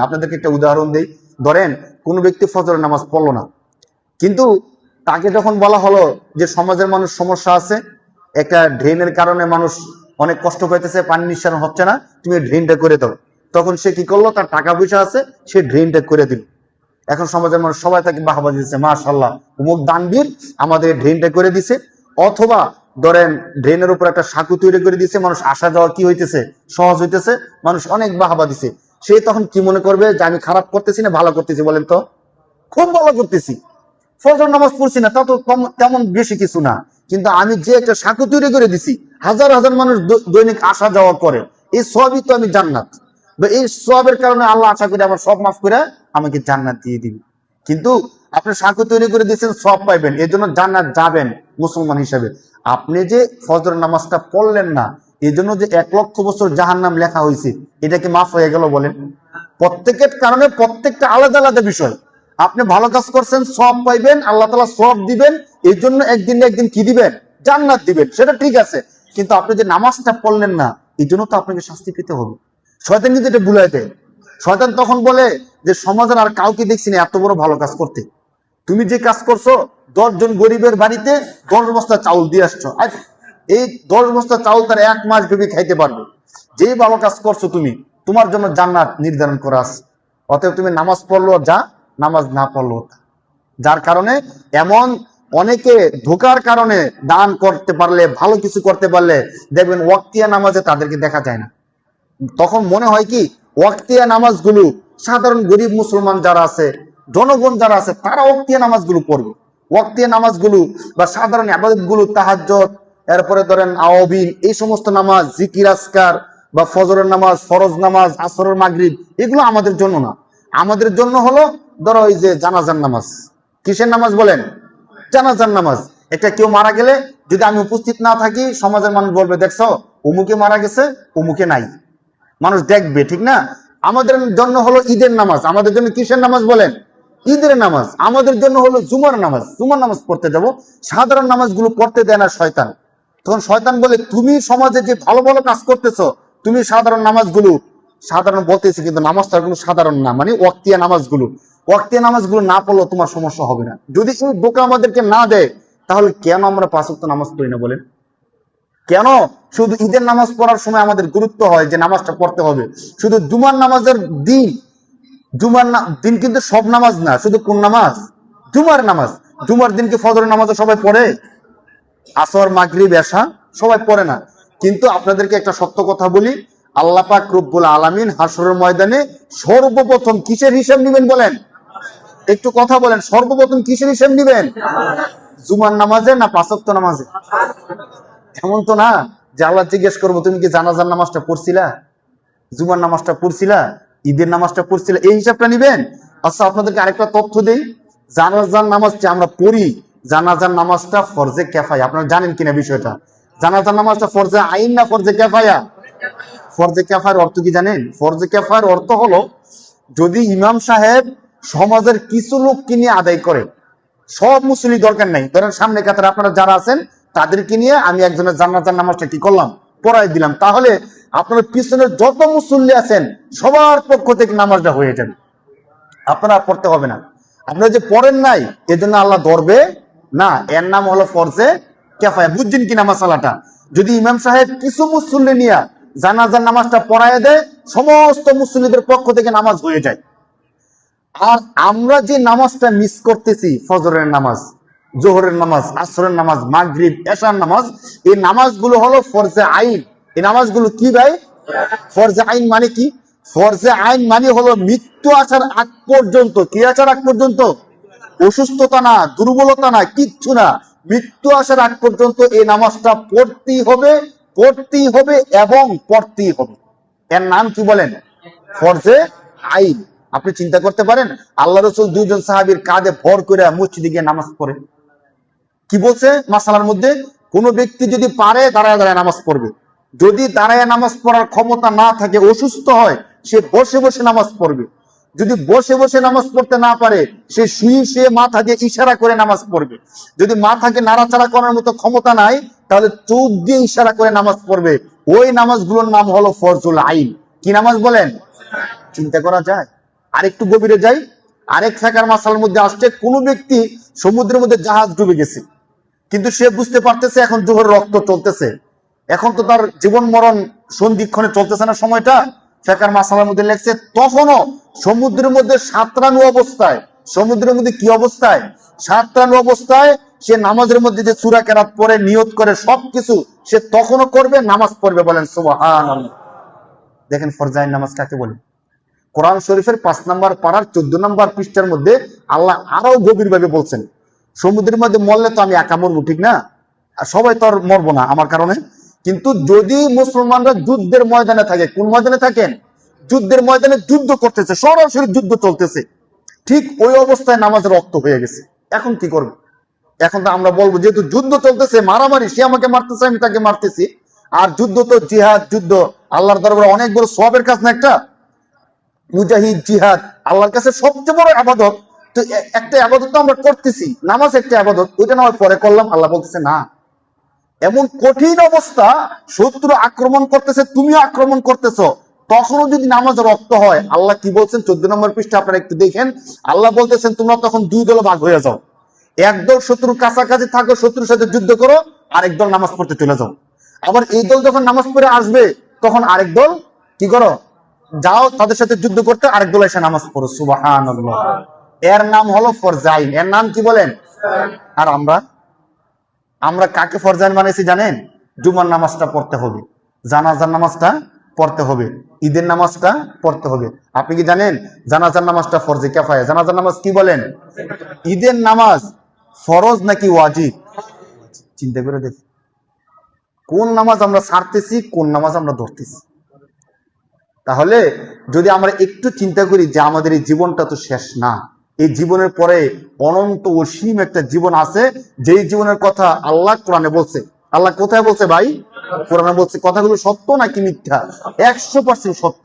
আপনাদেরকে একটা উদাহরণ দেই। ধরেন কোন ব্যক্তি ফজরের নামাজ পড়লো না, কিন্তু তাকে যখন বলা হলো যে সমাজের মানুষ সমস্যা আছে, একটা ড্রেনের কারণে মানুষ অনেক কষ্ট পাইতেছে, পানি নিঃসরণ হচ্ছে না, তুমি ড্রেনটা করে দাও, তখন সে কি করলো? তার টাকা পয়সা আছে, সে ড্রেনটা করে দিল। এখন সমাজের মানুষ সবাই তাকে বাহবা দিচ্ছে, মাশাআল্লাহ অমুক দানবীর আমাদের ড্রেনটা করে দিছে। অথবা ধরেন ড্রেনের উপর একটা সাঁকু তৈরি করে দিছে, মানুষ আসা যাওয়া কি হইতেছে? সহজ হইতেছে, মানুষ অনেক বাহবা দিছে। সে তখন কি মনে করবে যে আমি খারাপ করতেছি না ভালো করতেছি? বলেন তো, খুব ভালো করতেছি, ফজর নামাজ পড়ছি না তা তো তেমন বেশি কিছু না, কিন্তু আমি যে একটা সাঁকু তৈরি করে দিছি, হাজার হাজার মানুষ দৈনিক আসা যাওয়া করে, এই সবই তো আমি জান্নাত, এই সবের কারণে আল্লাহ আশা করি আমার সব মাফ করে আমাকে জান্নাত দিয়ে দিবে। কিন্তু আপনি সাঁকু তৈরি করে দিয়েছেন, সব পাইবেন, এই জন্য জান্নাত যাবেন মুসলমান হিসেবে। আপনি যে ফজর নামাজটা পড়লেন না, এই জন্য যে 1,00,000 বছর জাহান্নাম লেখা হয়েছে, এটা কি মাফ হয়ে গেল? বলেন। প্রত্যেকের কারণে প্রত্যেকটা আলাদা আলাদা বিষয়। আপনি ভালো কাজ করছেন, সব পাইবেন, আল্লাহ তাআলা সব দিবেন, এই জন্য একদিন না একদিন কি দিবেন? জান্নাত দিবেন, সেটা ঠিক আছে। কিন্তু আপনি যে নামাজটা পড়লেন না, এই জন্য তো আপনাকে শাস্তি পেতে হবে। শয়তান কিন্তু এটা ভুলাই দেয়। শয়তান তখন বলে যে সমাজের আর কাউকে দেখছি না এত বড় ভালো কাজ করতে, তুমি যে কাজ করছো 10 জন গরিবের বাড়িতে 10 বস্তা চাউল দিয়ে আসছো, এই 10 বস্তা চাউল তার 1 মাস ভেবে খাইতে পারবে। যে ভালো কাজ করছো তুমি, তোমার জন্য জান্নাত নির্ধারণ করা আছে। অতএব তুমি নামাজ পড়লো যা, নামাজ না পড়লো তা। যার কারণে এমন অনেকে ধোকার কারণে দান করতে পারলে, ভালো কিছু করতে পারলে দেখবেন ওয়াক্তিয়া নামাজে তাদেরকে দেখা যায় না। তখন মনে হয় কি ওয়াক্তিয়া নামাজগুলো সাধারণ গরিব মুসলমান যারা আছে, জনগণ যারা আছে, তারা ওয়াক্তিয়া নামাজগুলো পড়বে। ওয়াক্তিয়া নামাজগুলো বা সাধারণ ইবাদতগুলো, তাহাজ্জুদ, এরপরে ধরেন আওয়াবিন, এই সমস্ত নামাজ, জিকির আজকার বা ফজরের নামাজ, ফরজ নামাজ, আসরের মাগরিব, এগুলো আমাদের জন্য না। আমাদের জন্য হলো ধরো ওই যে জানাজার নামাজ। কিসের নামাজ বলেন? জানাজার নামাজ। একটা কেউ মারা গেলে যদি আমি উপস্থিত না থাকি, সমাজের মানুষ বলবে দেখছো অমুকে মারা গেছে, অমুকে নাই, মানুষ দেখবে, ঠিক না? আমাদের জন্য হলো ঈদের নামাজ। আমাদের জন্য কিসের নামাজ বলেন? ঈদের নামাজ। আমাদের জন্য হলো জুমার নামাজ। জুমার নামাজ পড়তে যাব, সাধারণ নামাজগুলো পড়তে দেয় না শয়তান। তখন শয়তান বলে তুমি সমাজে যে ভালো ভালো কাজ করতেছো, তুমি সাধারণ নামাজগুলো, সাধারণ বলতেছি কিন্তু নামাজটা কোনো সাধারণ না, মানে ওয়াক্তিয়া নামাজগুলো, ওয়াক্তিয়া নামাজগুলো না পড়লেও তোমার সমস্যা হবে না। যদি এই বোকা আমাদেরকে না দেয়, তাহলে কেন আমরা 5 ওয়াক্ত নামাজ পড়ি না বলেন? কেন শুধু ঈদের নামাজ পড়ার সময় আমাদের গুরুত্ব হয় যে নামাজটা পড়তে হবে? শুধু জুমার নামাজের দিন, জুমার দিন কিন্তু সব নামাজ না, শুধু কোন নামাজ? জুমার নামাজ। জুমার দিনকে ফজরের নামাজও সবাই পড়ে? আসর, মাগরিব, এশা সবাই পড়ে না। কিন্তু আপনাদেরকে একটা সত্য কথা বলি, আল্লাহ পাক রব্বুল আলামিন হাশরের ময়দানে সর্বপ্রথম কিসের হিসাব নেবেন বলেন? একটু কথা বলেন, সর্বপ্রথম কিসের হিসাব নেবেন? জুমার নামাজে না 5 ওয়াক্ত নামাজে? এমন তো না যে আল্লাহ জিজ্ঞেস করবো তুমি কি জানাজার নামাজটা পড়ছিলা, জুমার নামাজটা পড়ছিলা, ঈদের নামাজটা পড়ছিলা, এই হিসাবটা নিবেন? আচ্ছা আপনাদেরকে আরেকটা তথ্য দেই, জানাজার নামাজ যে আমরা পড়ি, জানাজার নামাজটা ফরজে কিফায়া। আপনারা জানেন কিনা বিষয়টা? জানাজার নামাজটা ফরজে আইন না ফরজে কিফায়া? ফরজে কিফায়ার অর্থ কি জানেন? ফরজে কিফায়ার অর্থ হলো যদি ইমাম সাহেব সমাজের কিছু লোককে নিয়ে আদায় করে, সব মুসল্লি দরকার নাই, ধরেন সামনে কাতারে আপনারা যারা আছেন তাদেরকে নিয়ে আমি একজনের জানাজার নামাজটা কি করলাম? পড়াই দিলাম, তাহলে আপনার পিছনে যত মুসল্লি আছেন সবার পক্ষ থেকে নামাজটা হয়ে যাবে, আপনারা পড়তে হবে না। আপনারা যে পড়েন নাই এজন্য আল্লাহ ধরবে না, এর নাম হলো ফরজে কিফায়া। বুঝছেন কিনা মাসালাটা? যদি ইমাম সাহেব কিছু মুসল্লি নিয়ে জানাজার নামাজটা পড়ায় দেয়, সমস্ত মুসল্লিদের পক্ষ থেকে নামাজ হয়ে যায়। আর আমরা যে নামাজটা মিস করতেছি, ফজরের নামাজ, জোহরের নামাজ, আসরের নামাজ, মাগরিব, এশার নামাজ, এই নামাজগুলো হলো ফরজে আইন। এই নামাজগুলো কি ভাই? ফরজে আইন মানে কি? ফরজে আইন মানে হলো মৃত্যু আসার আগ পর্যন্ত, কি আসার আগ পর্যন্ত? অসুস্থতা না, দুর্বলতা না, কিচ্ছু না, মৃত্যু আসার আগ পর্যন্ত এই নামাজটা পড়তেই হবে, পড়তেই হবে এবং পড়তেই হবে। এর নাম কি বলেন? ফরজে আইন। আপনি চিন্তা করতে পারেন আল্লাহ রাসূল 2 জন সাহাবীর কাঁধে ভর করে মসজিদে গিয়ে নামাজ পড়ে। কি বলছে মাসালার মধ্যে? কোন ব্যক্তি যদি পারে দাঁড়ায় দাঁড়ায় নামাজ পড়বে, যদি দাঁড়ায় নামাজ পড়ার ক্ষমতা না থাকে, অসুস্থ হয়, সে বসে বসে নামাজ পড়বে। যদি বসে বসে নামাজ পড়তে না পারে, সে শুয়ে শুয়ে মাথাকে ইশারা করে নামাজ পড়বে। যদি মাথাকে নাড়াচাড়া করার মতো ক্ষমতা নাই, তাহলে চোখ দিয়ে ইশারা করে নামাজ পড়বে। ওই নামাজগুলোর নাম হলো ফরজুল আইন। কি নামাজ বলেন? চিন্তা করা যায়? আরেকটু গভীরে যাই, আরেক ফেকার মাসালার মধ্যে আসছে কোন ব্যক্তি সমুদ্রের মধ্যে জাহাজ ডুবে গেছে, কিন্তু সে বুঝতে পারতেছে এখন জোহরের রক্ত চলতেছে, এখন তো তার জীবন মরণ সন্ধিক্ষণে চলতেছে না সময়টা, ফেকার মাসালার মধ্যে লেখছে তখনও সমুদ্রের মধ্যে সাঁতরানো অবস্থায়, সমুদ্রের মধ্যে কি অবস্থায়, সাঁতরানো অবস্থায় সে নামাজের মধ্যে যে সূরা কেরাত পড়ে নিয়ত করে সবকিছু সে তখনও করবে, নামাজ পড়বে। বলেন সুবহানাল্লাহ। দেখেন ফরজাইন নামাজ কাকে বলে। কোরআন শরীফের 5 নম্বর পারার 14 নম্বর পৃষ্ঠার মধ্যে আল্লাহ আরো গভীর ভাবে বলছেন, সমুদ্রের মধ্যে মরলে তো আমি একা মরবো, ঠিক না? আর সবাই তো আর মরবো না আমার কারণে, কিন্তু যদি মুসলমানরা যুদ্ধের ময়দানে থাকে, কোন ময়দানে থাকেন? যুদ্ধের ময়দানে যুদ্ধ করতেছে, সরাসরি যুদ্ধ চলতেছে, ঠিক ওই অবস্থায় নামাজের রক্ত হয়ে গেছে, এখন কি করবে? এখন তো আমরা বলবো যেহেতু যুদ্ধ চলতেছে, মারামারি, সে আমাকে মারতেছে আমি তাকে মারতেছি, আর যুদ্ধ তো জিহাদ, যুদ্ধ আল্লাহর দরবারে অনেক বড় সওয়াবের কাজ না একটা? মুজাহিদ, জিহাদ আল্লাহর কাছে সবচেয়ে বড় ইবাদত। তো একটা ইবাদত তো আমরা করতেছি, নামাজ একটা ইবাদত, ওইটা না হয় পরে করলাম। আল্লাহ বলতেছে না, এমন কঠিন অবস্থা, শত্রু আক্রমণ করতেছে, তুমিও আক্রমণ করতেছো, তখনও যদি নামাজ রক্ত হয়, আল্লাহ কি বলছেন 14 নম্বর পৃষ্ঠা আপনারা একটু দেখেন। আল্লাহ বলতেছেন তোমরা তখন দুই দলে ভাগ হয়ে যাও, একদল শত্রুর কাছাকাছি থাকো, শত্রুর সাথে যুদ্ধ করো, আরেক দল নামাজ পড়তে চলে যাও। আবার এই দল যখন নামাজ পড়ে আসবে তখন আরেক দল কি করো, যাও তাদের সাথে যুদ্ধ করতে, আরেক দল এসে নামাজ পড়ো। সুবহানাল্লাহ। এর নাম হলো ফরজাইন, এর নাম কি বলেন? আর আমরা আমরা কাকে ফরজাইন বানাইছি জানেন? জুমার নামাজটা পড়তে হবে, জানাজার নামাজটা পড়তে হবে, ঈদের নামাজটা পড়তে হবে। আপনি কি জানেন জানাজার নামাজটা ফরজে কিফায়া? জানাজার নামাজ কি বলেন? ঈদের নামাজ ফরজ নাকি ওয়াজিব? চিন্তা করে দেখি কোন নামাজ আমরা ছাড়তেছি, কোন নামাজ আমরা ধরতেছি। তাহলে যদি আমরা একটু চিন্তা করি যে আমাদের এই জীবনটা তো শেষ না, এই জীবনের পরে অনন্ত অসীম একটা জীবন আছে, যেই জীবনের কথা আল্লাহ কোরআনে বলছে। আল্লাহ কোথায় বলছে ভাই? কোরআনে বলছে। কথাগুলো সত্য নাকি মিথ্যা? 100% সত্য।